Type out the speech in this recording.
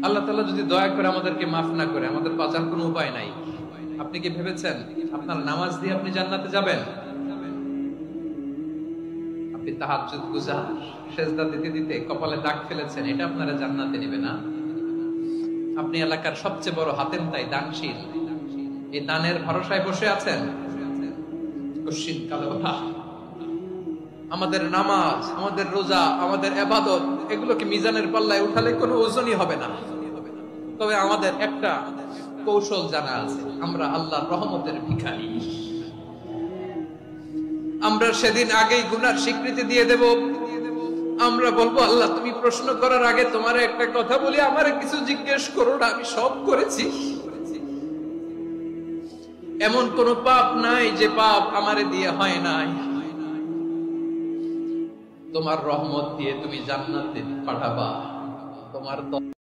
আল্লাহ তাআলা যদি দয়া করে আমাদেরকে মাফ না করে, আমাদের বাঁচার কোনো উপায় নাই। আপনি কি ভেবেছেন আপনার নামাজ দিয়ে আপনি জান্নাতে যাবেন? আপনি তাহাজ্জুদ গুজার, সেজদা দিতে দিতে কপালে দাগ ফেলেছেন, এটা আপনারা জান্নাতে নেবে না। আপনি এলাকার সবচেয়ে বড় হাতেম তাই দানশীল, এই দানের ভরসায় বসে আছেন। কশিন কালো ওঠা আমাদের নামাজ, আমাদের রোজা, আমাদের ইবাদত, এগুলোকে মিজানের পাল্লায় উঠালে কোনো ওজনই হবে না। তবে আমাদের একটা কৌশল জানা আছে, আমরা আল্লাহর রহমতের ভিখারি। আমরা সেদিন আগেই গুনার স্বীকৃতি দিয়ে দেব। আমরা বলবো, আল্লাহ তুমি প্রশ্ন করার আগে তোমার একটা কথা বলি, আমারে কিছু জিজ্ঞেস করো না, আমি সব করেছি। এমন কোন পাপ নাই যে পাপ আমারে দিয়ে হয় নাই। তোমার রহমত দিয়ে তুমি জান্নাতে পাঠাবা। তোমার